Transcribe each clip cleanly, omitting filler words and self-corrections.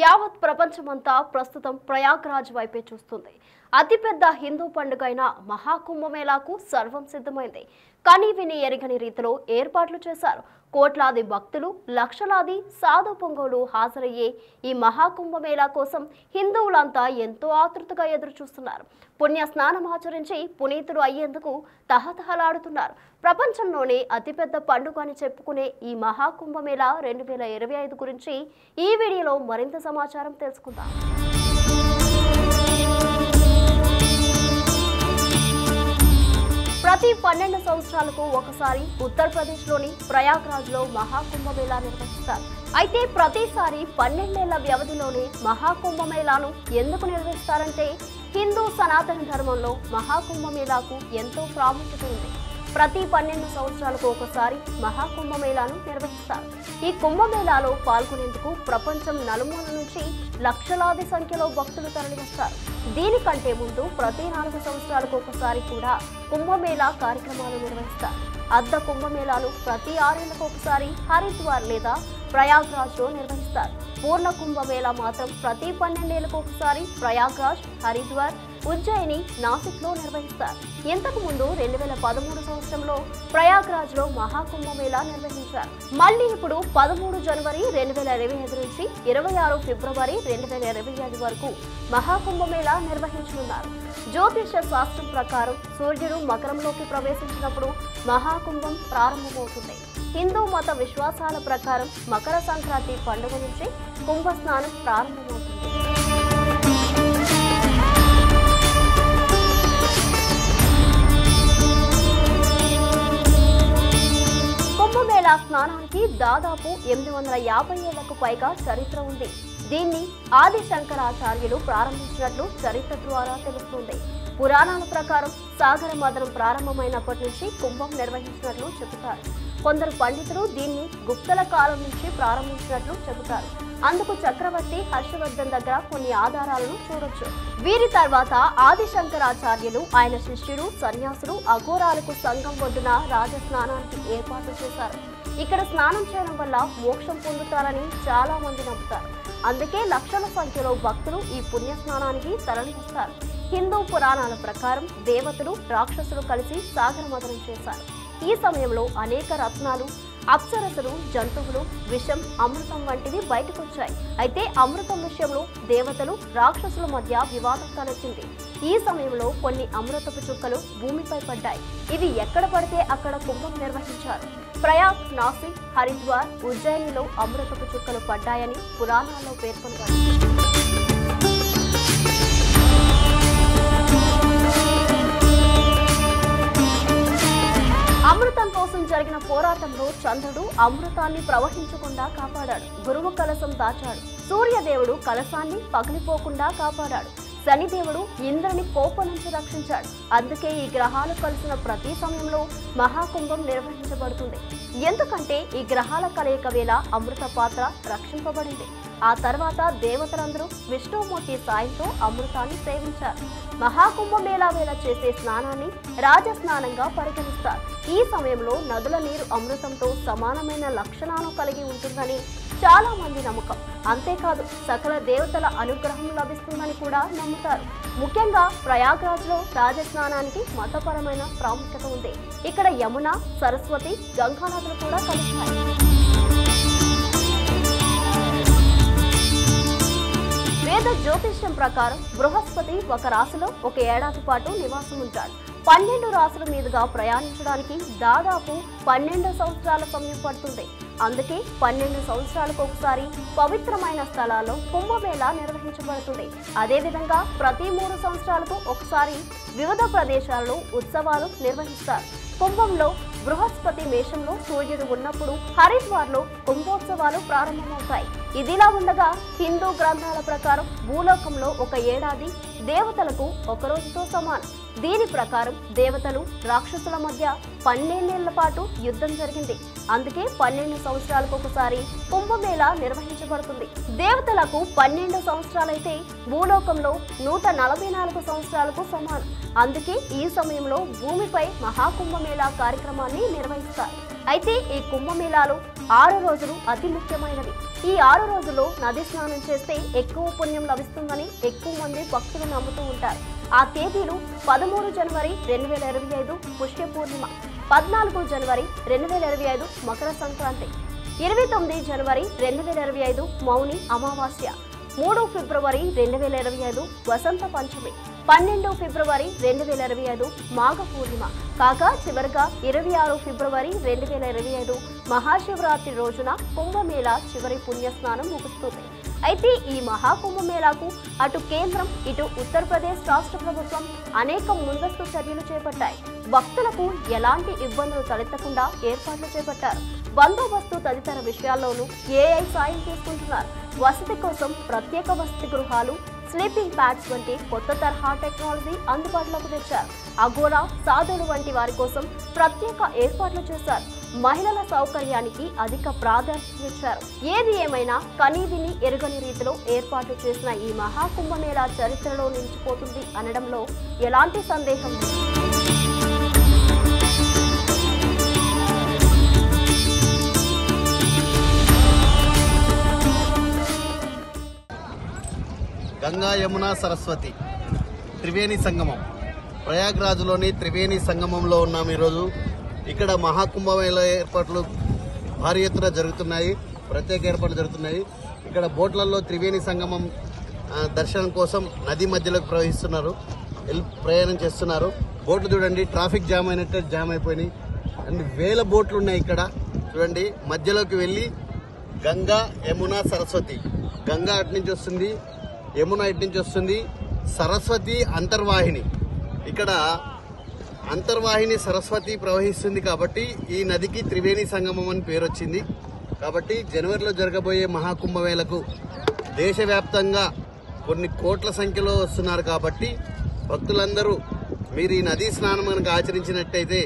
యావత్ ప్రపంచమంతా ప్రస్తుతం ప్రయాగ్రాజ్ వైపే చూస్తుంది. అతిపెద్ద హిందూ పండుగైన మహాకుంభమేళాకు సర్వం సిద్ధమైంది. కానీ విని ఎరగని రీతిలో ఏర్పాట్లు చేశారు. కోట్లాది భక్తులు, లక్షలాది సాధు పొంగోలు హాజరయ్యే ఈ మహాకుంభమేళా కోసం హిందువులంతా ఎంతో ఆతృతగా ఎదురు చూస్తున్నారు. పుణ్య స్నానం ఆచరించి పునీతులు అయ్యేందుకు తహతహలాడుతున్నారు. ప్రపంచంలోనే అతిపెద్ద పండుగ అని చెప్పుకునే ఈ మహాకుంభమేళా 2025 గురించి ఈ వీడియోలో మరింత సమాచారం తెలుసుకుందాం. ప్రతి 12 సంవత్సరాలకు ఒకసారి ఉత్తరప్రదేశ్లోని ప్రయాగ్రాజ్లో మహాకుంభమేళా నిర్వహిస్తారు. అయితే ప్రతిసారి 12 ఏళ్ల వ్యవధిలోనే మహాకుంభమేళాను ఎందుకు నిర్వహిస్తారంటే హిందూ సనాతన ధర్మంలో మహాకుంభమేళాకు ఎంతో ప్రాముఖ్యత ఉంది. ప్రతి 12 సంవత్సరాలకు ఒకసారి మహాకుంభమేళాను నిర్వహిస్తారు. ఈ కుంభమేళాలో పాల్గొనేందుకు ప్రపంచం నలుమూల నుంచి లక్షలాది సంఖ్యలో భక్తులు తరలివస్తారు. దీనికంటే ముందు ప్రతి 4 సంవత్సరాలకు ఒకసారి కూడా కుంభమేళా కార్యక్రమాలు నిర్వహిస్తారు. అర్ధ కుంభమేళాలు ప్రతి 6 ఏళ్లకు ఒకసారి హరిద్వార్ లేదా ప్రయాగ్రాజ్లో నిర్వహిస్తారు. పూర్ణ కుంభమేళా మాత్రం ప్రతి 12 ఏళ్లకు ఒకసారి ప్రయాగ్రాజ్, హరిద్వార్, ఉజ్జయిని, నాసిక్లో నిర్వహిస్తారు. ఇంతకు ముందు 2013 సంవత్సరంలో ప్రయాగ్రాజ్లో మహాకుంభమేళా నిర్వహించారు. మళ్ళీ ఇప్పుడు 13 జనవరి 2025 నుంచి 26 ఫిబ్రవరి 2025 వరకు మహాకుంభమేళా నిర్వహించనున్నారు. జ్యోతిష శాస్త్రం ప్రకారం సూర్యుడు మకరంలోకి ప్రవేశించినప్పుడు మహాకుంభం ప్రారంభమవుతుంది. హిందూ మత విశ్వాసాల ప్రకారం మకర సంక్రాంతి పండుగ నుంచి కుంభ స్నానం ప్రారంభమవుతుంది. కుంభమేళా స్నానానికి దాదాపు 850 ఏళ్లకు పైగా చరిత్ర ఉంది. దీన్ని ఆది శంకరాచార్యులు ప్రారంభించినట్లు చరిత్ర ద్వారా తెలుస్తుంది. పురాణాల ప్రకారం సాగర మదనం ప్రారంభమైనప్పటి నుంచి కుంభం నిర్వహించినట్లు చెబుతారు. కొందరు పండితులు దీన్ని గుప్తల కాలం నుంచి ప్రారంభించినట్లు చెబుతారు. అందుకు చక్రవర్తి హర్షవర్ధన్ దగ్గర కొన్ని ఆధారాలను చూడొచ్చు. వీరి తర్వాత ఆది శంకరాచార్యులు, ఆయన శిష్యుడు, సన్యాసులు అఘోరాలకు సంఘం ఒడ్డున రాజస్నానానికి ఏర్పాటు చేశారు. ఇక్కడ స్నానం చేయడం వల్ల మోక్షం పొందుతారని చాలా మంది నమ్ముతారు. అందుకే లక్షల సంఖ్యలో భక్తులు ఈ పుణ్య స్నానానికి తరలివస్తారు. హిందూ పురాణాల ప్రకారం దేవతలు, రాక్షసులు కలిసి సాగర మదనం చేశారు. ఈ సమయంలో అనేక రత్నాలు, అప్సరసలు, జంతువులు, విషం, అమృతం వంటివి బయటకొచ్చాయి. అయితే అమృతం విషయంలో దేవతలు, రాక్షసుల మధ్య వివాదం తలెత్తింది. ఈ సమయంలో కొన్ని అమృతపు చుక్కలు భూమిపై పడ్డాయి. ఇవి ఎక్కడ పడితే అక్కడ కుంభం నిర్వహించారు. ప్రయాగ్, నాసిక్, హరిద్వార్, ఉజ్జయినిలో అమృతపు చుక్కలు పడ్డాయని పురాణాల్లో పేర్కొన్నారు. అమృతం కోసం జరిగిన పోరాటంలో చంద్రుడు అమృతాన్ని ప్రవహించకుండా కాపాడాడు. గురువు కలశం దాచాడు. సూర్యదేవుడు కలశాన్ని పగిలిపోకుండా కాపాడాడు. శనిదేవుడు ఇంద్రుని కోపం నుంచి రక్షించాడు. అందుకే ఈ గ్రహాలు కలిసిన ప్రతి సమయంలో మహాకుంభం నిర్వహించబడుతుంది. ఎందుకంటే ఈ గ్రహాల కలయిక వేళ అమృత పాత్ర రక్షింపబడింది. ఆ తర్వాత దేవతలందరూ విష్ణుమూర్తి సాయంతో అమృతాన్ని సేవించారు. మహాకుంభమేళా వేళ చేసే స్నానాన్ని రాజస్నానంగా పరిగణిస్తారు. ఈ సమయంలో నదుల నీరు అమృతంతో సమానమైన లక్షణాలను కలిగి ఉంటుందని చాలా మంది నమ్మకం. అంతేకాదు సకల దేవతల అనుగ్రహం లభిస్తుందని కూడా నమ్ముతారు. ముఖ్యంగా ప్రయాగ్రాజ్లో రాజస్నానానికి మతపరమైన ప్రాముఖ్యత ఉంది. ఇక్కడ యమున, సరస్వతి, గంగా నదులు కూడా కలుస్తాయి. వేద జ్యోతిష్యం ప్రకారం బృహస్పతి ఒక రాశిలో ఒక ఏడాది పాటు నివాసం ఉంటాడు. 12 రాశుల మీదుగా ప్రయాణించడానికి దాదాపు 12 సంవత్సరాల సమయం పడుతుంది. అందుకే 12 సంవత్సరాలకు ఒకసారి పవిత్రమైన స్థలాల్లో కుంభమేళా నిర్వహించబడుతుంది. అదేవిధంగా ప్రతి 3 సంవత్సరాలకు ఒకసారి వివిధ ప్రదేశాల్లో ఉత్సవాలు నిర్వహిస్తారు. కుంభంలో బృహస్పతి మేషంలో సూర్యుడు ఉన్నప్పుడు హరిద్వార్లో కుంభోత్సవాలు ప్రారంభమవుతాయి. ఇదిలా ఉండగా హిందూ గ్రంథాల ప్రకారం భూలోకంలో ఒక ఏడాది దేవతలకు ఒక రోజుతో సమానం. దీని ప్రకారం దేవతలు రాక్షసుల మధ్య 12 ఏళ్ల పాటు యుద్ధం జరిగింది. అందుకే 12 సంవత్సరాలకు ఒకసారి కుంభమేళా నిర్వహించబడుతుంది. దేవతలకు 12 సంవత్సరాలైతే భూలోకంలో 144 సంవత్సరాలకు సమానం. అందుకే ఈ సమయంలో భూమిపై మహాకుంభమేళా కార్యక్రమాన్ని నిర్వహిస్తారు. అయితే ఈ కుంభమేళాలో 6 రోజులు అతి ముఖ్యమైనవి. ఈ 6 రోజుల్లో నది స్నానం చేస్తే ఎక్కువ పుణ్యం లభిస్తుందని ఎక్కువ మంది భక్తులు నమ్ముతూ ఉంటారు. ఆ తేదీలు 13 జనవరి 2025 పుష్య పూర్ణిమ, 14 జనవరి 2025 మకర సంక్రాంతి, 29 జనవరి 2025 మౌని అమావాస్య, 3 ఫిబ్రవరి 2025 వసంత పంచమి, 12 ఫిబ్రవరి 2025 మాఘ పూర్ణిమ కాగా చివరిగా 26 ఫిబ్రవరి 2025 మహాశివరాత్రి రోజున కుంభమేళా చివరి పుణ్యస్నానం ముగుస్తుంది. అయితే ఈ మహాకుంభమేళాకు అటు కేంద్రం ఇటు ఉత్తరప్రదేశ్ రాష్ట్ర ప్రభుత్వం అనేక ముందస్తు చర్యలు చేపట్టాయి. భక్తులకు ఎలాంటి ఇబ్బందులు తలెత్తకుండా ఏర్పాట్లు చేపట్టారు. బందోబస్తు తదితర విషయాల్లోనూ ఏఐ సాయం తీసుకుంటున్నారు. వసతి కోసం ప్రత్యేక వసతి గృహాలు, స్లీపింగ్ ప్యాడ్స్ వంటి కొత్త తరహా టెక్నాలజీ అందుబాటులోకి తెచ్చారు. అగోరా, సాధులు వంటి వారి కోసం ప్రత్యేక ఏర్పాట్లు చేశారు. మహిళల సౌకర్యానికి అధిక ప్రాధాన్యత ఇచ్చారు. ఏది ఏమైనా కనీవిని ఎరుగని రీతిలో ఏర్పాట్లు చేసిన ఈ మహాకుంభమేళా చరిత్రలో నిలిచిపోతుంది అనడంలో ఎలాంటి సందేహం లేదు. గంగా యమున సరస్వతి త్రివేణి సంగమం, ప్రయాగ్రాజ్లోని త్రివేణి సంగమంలో ఉన్నాం ఈరోజు. ఇక్కడ మహాకుంభమేళా ఏర్పాట్లు భారీ ఎత్తున జరుగుతున్నాయి, ప్రత్యేక ఏర్పాట్లు జరుగుతున్నాయి. ఇక్కడ బోట్లలో త్రివేణి సంగమం దర్శనం కోసం నది మధ్యలోకి ప్రయాణం చేస్తున్నారు. బోట్లు చూడండి, ట్రాఫిక్ జామ్ అయినట్టే జామ్ అయిపోయినాయి. అన్ని వేల బోట్లు ఉన్నాయి ఇక్కడ చూడండి. మధ్యలోకి వెళ్ళి గంగా యమున సరస్వతి, గంగా అటు నుంచి వస్తుంది, యమున ఇటు నుంచి వస్తుంది, సరస్వతి అంతర్వాహిని. ఇక్కడ అంతర్వాహిని సరస్వతి ప్రవహిస్తుంది కాబట్టి ఈ నదికి త్రివేణి సంగమం అని పేరు వచ్చింది. కాబట్టి జనవరిలో జరగబోయే మహాకుంభమేళకు దేశవ్యాప్తంగా కొన్ని కోట్ల సంఖ్యలో వస్తున్నారు. కాబట్టి భక్తులందరూ మీరు ఈ నదీ స్నానం కనుక ఆచరించినట్టయితే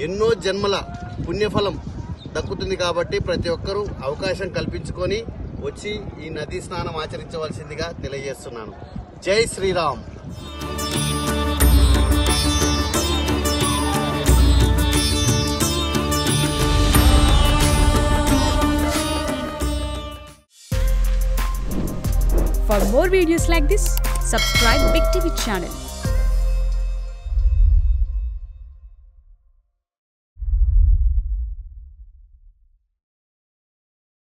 ఎన్నో జన్మల పుణ్యఫలం దక్కుతుంది. కాబట్టి ప్రతి ఒక్కరూ అవకాశం కల్పించుకొని వచ్చి ఈ నదీ స్నానం ఆచరించవలసిందిగా తెలియజేస్తున్నాను. జై Sriram. For more videos like this, subscribe Big TV channel.